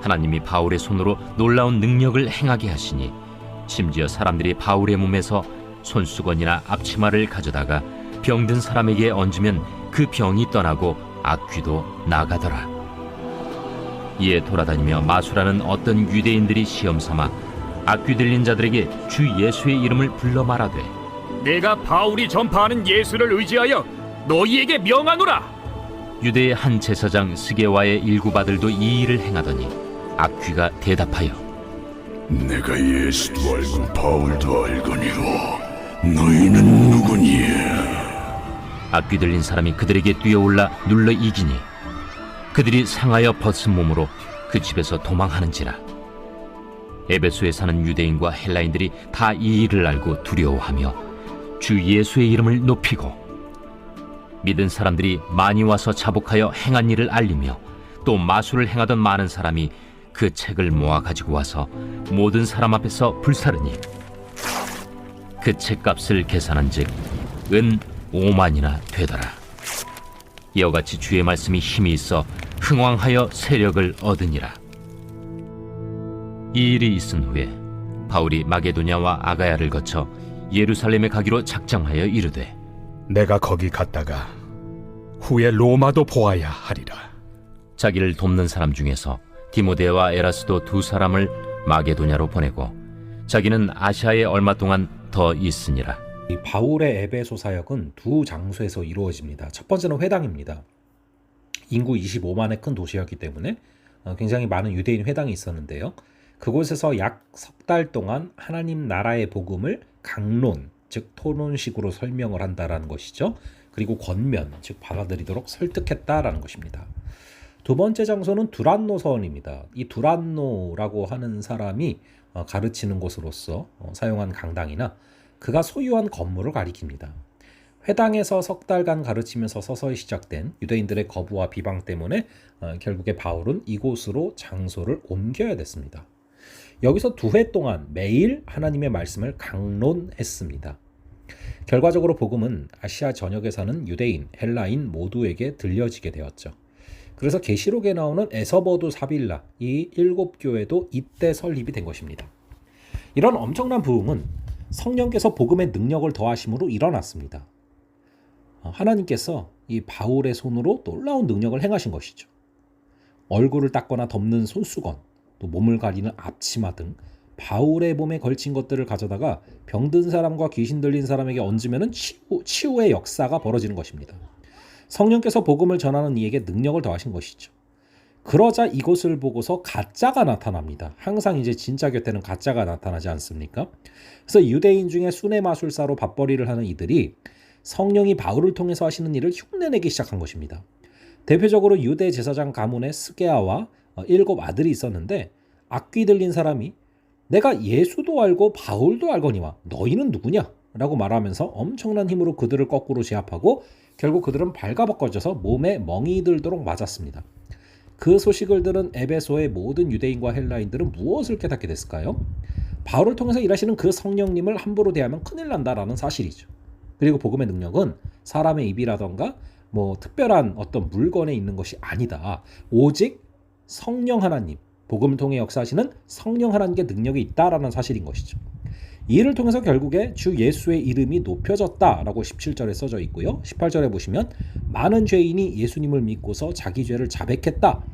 하나님이 바울의 손으로 놀라운 능력을 행하게 하시니 심지어 사람들이 바울의 몸에서 손수건이나 앞치마를 가져다가 병든 사람에게 얹으면 그 병이 떠나고 악귀도 나가더라. 이에 돌아다니며 마술하는 어떤 유대인들이 시험삼아 악귀 들린 자들에게 주 예수의 이름을 불러 말하되 내가 바울이 전파하는 예수를 의지하여 너희에게 명하노라. 유대의 한 제사장 스게와의 일곱 아들도 이 일을 행하더니 악귀가 대답하여 내가 예수도 알고 바울도 알거니와 너희는 누구냐? 악귀 들린 사람이 그들에게 뛰어올라 눌러 이기니 그들이 상하여 벗은 몸으로 그 집에서 도망하는지라. 에베소에 사는 유대인과 헬라인들이 다 이 일을 알고 두려워하며 주 예수의 이름을 높이고 믿은 사람들이 많이 와서 자복하여 행한 일을 알리며 또 마술을 행하던 많은 사람이 그 책을 모아 가지고 와서 모든 사람 앞에서 불사르니 그 책값을 계산한즉 은 5만이나 되더라. 이와 같이 주의 말씀이 힘이 있어 흥왕하여 세력을 얻으니라. 이 일이 있은 후에 바울이 마게도냐와 아가야를 거쳐 예루살렘에 가기로 작정하여 이르되 내가 거기 갔다가 후에 로마도 보아야 하리라. 자기를 돕는 사람 중에서 디모데와 에라스도 두 사람을 마게도냐로 보내고 자기는 아시아에 얼마 동안 더 있으니라. 이 바울의 에베소 사역은 두 장소에서 이루어집니다. 첫 번째는 회당입니다. 인구 25만의 큰 도시였기 때문에 굉장히 많은 유대인 회당이 있었는데요. 그곳에서 약 석 달 동안 하나님 나라의 복음을 강론, 즉 토론식으로 설명을 한다라는 것이죠. 그리고 권면, 즉 받아들이도록 설득했다라는 것입니다. 두 번째 장소는 두란노 서원입니다. 이 두란노라고 하는 사람이 가르치는 곳으로서 사용한 강당이나 그가 소유한 건물을 가리킵니다. 회당에서 석 달간 가르치면서 서서히 시작된 유대인들의 거부와 비방 때문에 결국에 바울은 이곳으로 장소를 옮겨야 됐습니다. 여기서 2회 동안 매일 하나님의 말씀을 강론했습니다. 결과적으로 복음은 아시아 전역에 사는 유대인, 헬라인 모두에게 들려지게 되었죠. 그래서 계시록에 나오는 에서버두 사빌라, 이 7교회도 이때 설립이 된 것입니다. 이런 엄청난 부흥은 성령께서 복음의 능력을 더하심으로 일어났습니다. 하나님께서 이 바울의 손으로 놀라운 능력을 행하신 것이죠. 얼굴을 닦거나 덮는 손수건, 또 몸을 가리는 앞치마 등 바울의 몸에 걸친 것들을 가져다가 병든 사람과 귀신 들린 사람에게 얹으면 치유의 역사가 벌어지는 것입니다. 성령께서 복음을 전하는 이에게 능력을 더하신 것이죠. 그러자 이것을 보고서 가짜가 나타납니다. 항상 이제 진짜 곁에는 가짜가 나타나지 않습니까? 그래서 유대인 중에 순회 마술사로 밥벌이를 하는 이들이 성령이 바울을 통해서 하시는 일을 흉내내기 시작한 것입니다. 대표적으로 유대 제사장 가문의 스게아와 7 아들이 있었는데 악귀 들린 사람이 내가 예수도 알고 바울도 알거니와 너희는 누구냐? 라고 말하면서 엄청난 힘으로 그들을 거꾸로 제압하고 결국 그들은 발가벗겨져서 몸에 멍이 들도록 맞았습니다. 그 소식을 들은 에베소의 모든 유대인과 헬라인들은 무엇을 깨닫게 됐을까요? 바울을 통해서 일하시는 그 성령님을 함부로 대하면 큰일 난다라는 사실이죠. 그리고 복음의 능력은 사람의 입이라던가 특별한 어떤 물건에 있는 것이 아니다. 오직 성령 하나님, 복음을 통해 역사하시는 성령 하나님께 능력이 있다라는 사실인 것이죠. 이를 통해서 결국에 주 예수의 이름이 높여졌다라고 17절에 써져 있고요. 18절에 보시면 많은 죄인이 예수님을 믿고서 자기 죄를 자백했다.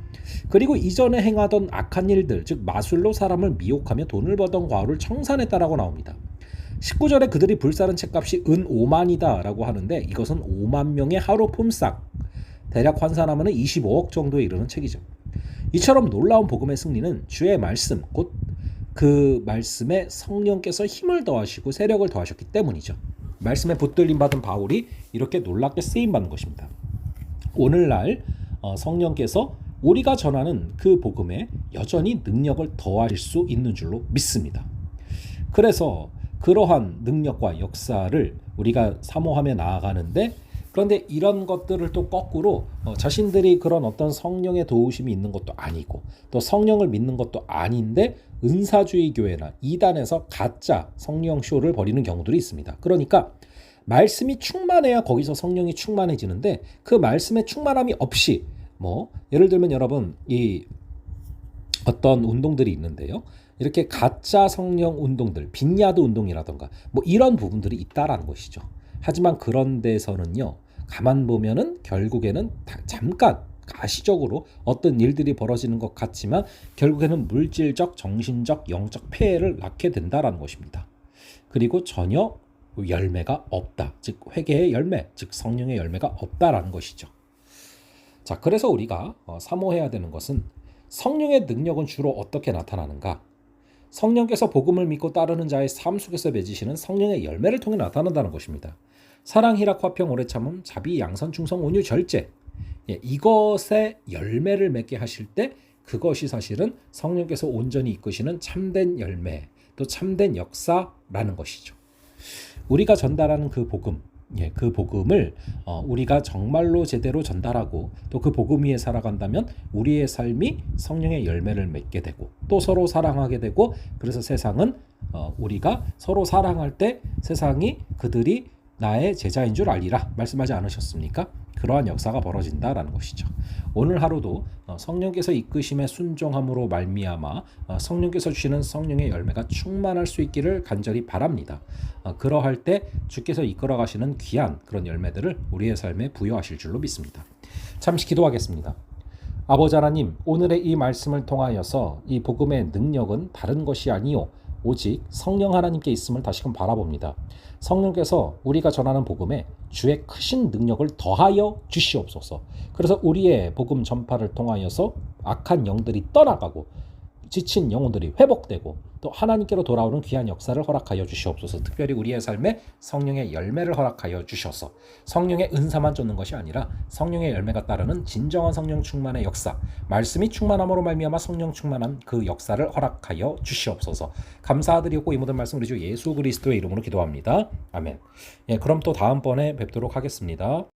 그리고 이전에 행하던 악한 일들, 즉 마술로 사람을 미혹하며 돈을 벌던 과오를 청산했다라고 나옵니다. 19절에 그들이 불사른 책값이 은 5만이다 라고 하는데 이것은 5만 명의 하루 품삯, 대략 환산하면 25억 정도에 이르는 책이죠. 이처럼 놀라운 복음의 승리는 주의 말씀, 곧 그 말씀에 성령께서 힘을 더하시고 세력을 더하셨기 때문이죠. 말씀에 붙들림 받은 바울이 이렇게 놀랍게 쓰임받는 것입니다. 오늘날 성령께서 우리가 전하는 그 복음에 여전히 능력을 더하실 수 있는 줄로 믿습니다. 그래서 그러한 능력과 역사를 우리가 사모하며 나아가는데, 그런데 이런 것들을 또 거꾸로 자신들이 그런 어떤 성령의 도우심이 있는 것도 아니고 또 성령을 믿는 것도 아닌데 은사주의 교회나 이단에서 가짜 성령 쇼를 벌이는 경우들이 있습니다. 그러니까 말씀이 충만해야 거기서 성령이 충만해지는데 그 말씀의 충만함이 없이 예를 들면 여러분 이 어떤 운동들이 있는데요. 이렇게 가짜 성령 운동들, 빈야드 운동이라던가 뭐 이런 부분들이 있다라는 것이죠. 하지만 그런 데서는요. 가만 보면은 결국에는 잠깐 가시적으로 어떤 일들이 벌어지는 것 같지만 결국에는 물질적, 정신적, 영적 폐해를 낳게 된다라는 것입니다. 그리고 전혀 열매가 없다. 즉 회개의 열매, 즉 성령의 열매가 없다라는 것이죠. 자, 그래서 우리가 사모해야 되는 것은 성령의 능력은 주로 어떻게 나타나는가? 성령께서 복음을 믿고 따르는 자의 삶 속에서 맺으시는 성령의 열매를 통해 나타난다는 것입니다. 사랑, 희락, 화평, 오래 참음, 자비, 양선, 충성, 온유, 절제. 이것의 열매를 맺게 하실 때 그것이 사실은 성령께서 온전히 이끄시는 참된 열매, 또 참된 역사라는 것이죠. 우리가 전달하는 그 복음, 그 복음을 우리가 정말로 제대로 전달하고 또 그 복음 위에 살아간다면 우리의 삶이 성령의 열매를 맺게 되고 또 서로 사랑하게 되고, 그래서 세상은 우리가 서로 사랑할 때 세상이 그들이 나의 제자인 줄 알리라 말씀하지 않으셨습니까? 그러한 역사가 벌어진다라는 것이죠. 오늘 하루도 성령께서 이끄심에 순종함으로 말미암아 성령께서 주시는 성령의 열매가 충만할 수 있기를 간절히 바랍니다. 그러할 때 주께서 이끌어 가시는 귀한 그런 열매들을 우리의 삶에 부여하실 줄로 믿습니다. 잠시 기도하겠습니다. 아버지 하나님, 오늘의 이 말씀을 통하여서 이 복음의 능력은 다른 것이 아니요 오직 성령 하나님께 있음을 다시금 바라봅니다. 성령께서 우리가 전하는 복음에 주의 크신 능력을 더하여 주시옵소서. 그래서 우리의 복음 전파를 통하여서 악한 영들이 떠나가고 지친 영혼들이 회복되고 또 하나님께로 돌아오는 귀한 역사를 허락하여 주시옵소서. 특별히 우리의 삶에 성령의 열매를 허락하여 주셔서 성령의 은사만 쫓는 것이 아니라 성령의 열매가 따르는 진정한 성령 충만의 역사, 말씀이 충만함으로 말미암아 성령 충만한 그 역사를 허락하여 주시옵소서. 감사드리고 이 모든 말씀 우리 주 예수 그리스도의 이름으로 기도합니다. 아멘. 그럼 또 다음번에 뵙도록 하겠습니다.